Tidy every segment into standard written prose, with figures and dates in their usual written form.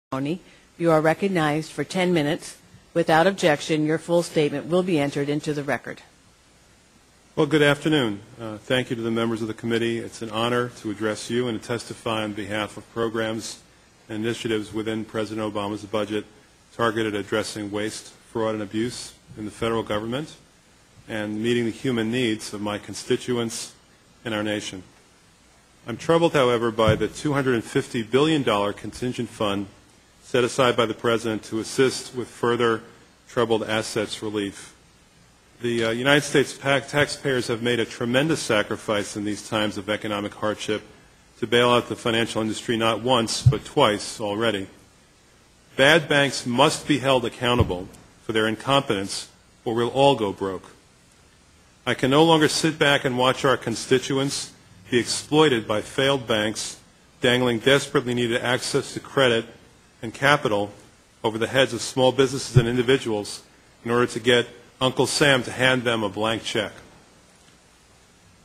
testimony. You are recognized for 10 minutes. Without objection, your full statement will be entered into the record. Well, good afternoon. Thank you to the members of the committee. It's an honor to address you and to testify on behalf of programs and initiatives within President Obama's budget targeted at addressing waste, fraud, and abuse in the federal government and meeting the human needs of my constituents and our nation. I'm troubled, however, by the $250 billion contingent fund set aside by the President to assist with further troubled assets relief. The United States taxpayers have made a tremendous sacrifice in these times of economic hardship to bail out the financial industry not once but twice already. Bad banks must be held accountable for their incompetence or we'll all go broke. I can no longer sit back and watch our constituents be exploited by failed banks dangling desperately needed access to credit and capital over the heads of small businesses and individuals in order to get Uncle Sam to hand them a blank check.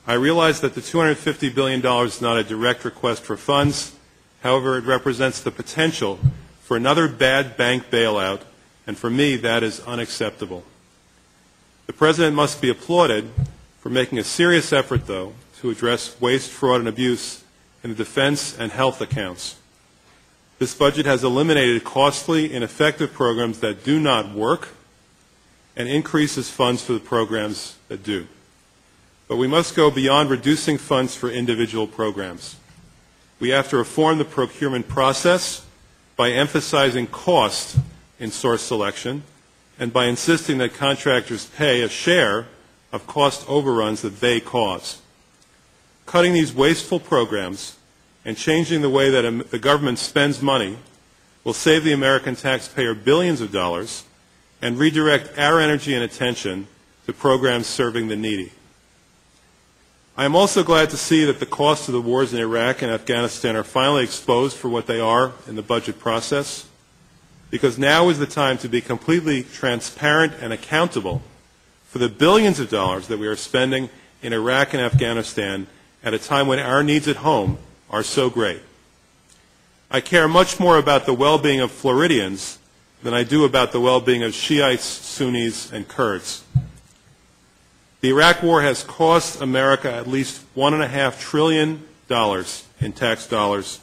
I realize that the $250 billion is not a direct request for funds. However, it represents the potential for another bad bank bailout, and for me, that is unacceptable. The President must be applauded for making a serious effort, though, to address waste, fraud, and abuse in the defense and health accounts. This budget has eliminated costly, ineffective programs that do not work and increases funds for the programs that do. But we must go beyond reducing funds for individual programs. We have to reform the procurement process by emphasizing cost in source selection and by insisting that contractors pay a share of cost overruns that they cause. Cutting these wasteful programs and changing the way that the government spends money will save the American taxpayer billions of dollars and redirect our energy and attention to programs serving the needy. I am also glad to see that the costs of the wars in Iraq and Afghanistan are finally exposed for what they are in the budget process, because now is the time to be completely transparent and accountable for the billions of dollars that we are spending in Iraq and Afghanistan at a time when our needs at home are so great. I care much more about the well-being of Floridians than I do about the well-being of Shiites, Sunnis, and Kurds. The Iraq War has cost America at least $1.5 trillion in tax dollars,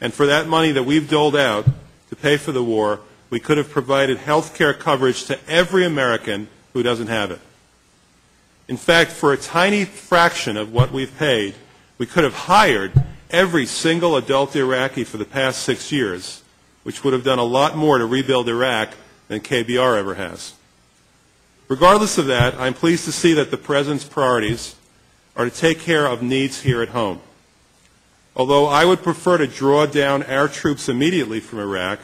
and for that money that we've doled out to pay for the war, we could have provided health care coverage to every American who doesn't have it. In fact, for a tiny fraction of what we've paid, we could have hired every single adult Iraqi for the past 6 years, which would have done a lot more to rebuild Iraq than KBR ever has. Regardless of that, I'm pleased to see that the President's priorities are to take care of needs here at home. Although I would prefer to draw down our troops immediately from Iraq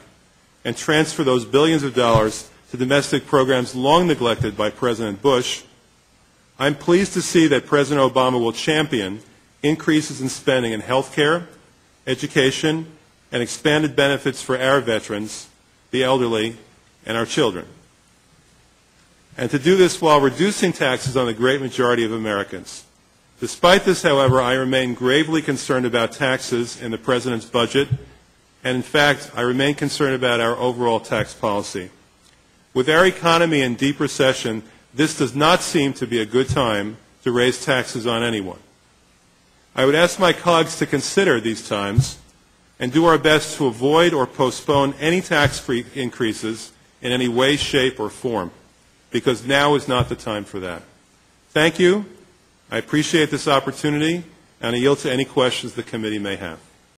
and transfer those billions of dollars to domestic programs long neglected by President Bush, I'm pleased to see that President Obama will champion increases in spending in health care, education, and expanded benefits for our veterans, the elderly, and our children. And to do this while reducing taxes on the great majority of Americans. Despite this, however, I remain gravely concerned about taxes in the President's budget, and in fact, I remain concerned about our overall tax policy. With our economy in deep recession, this does not seem to be a good time to raise taxes on anyone. I would ask my colleagues to consider these times and do our best to avoid or postpone any tax increases in any way, shape, or form, because now is not the time for that. Thank you. I appreciate this opportunity, and I yield to any questions the committee may have.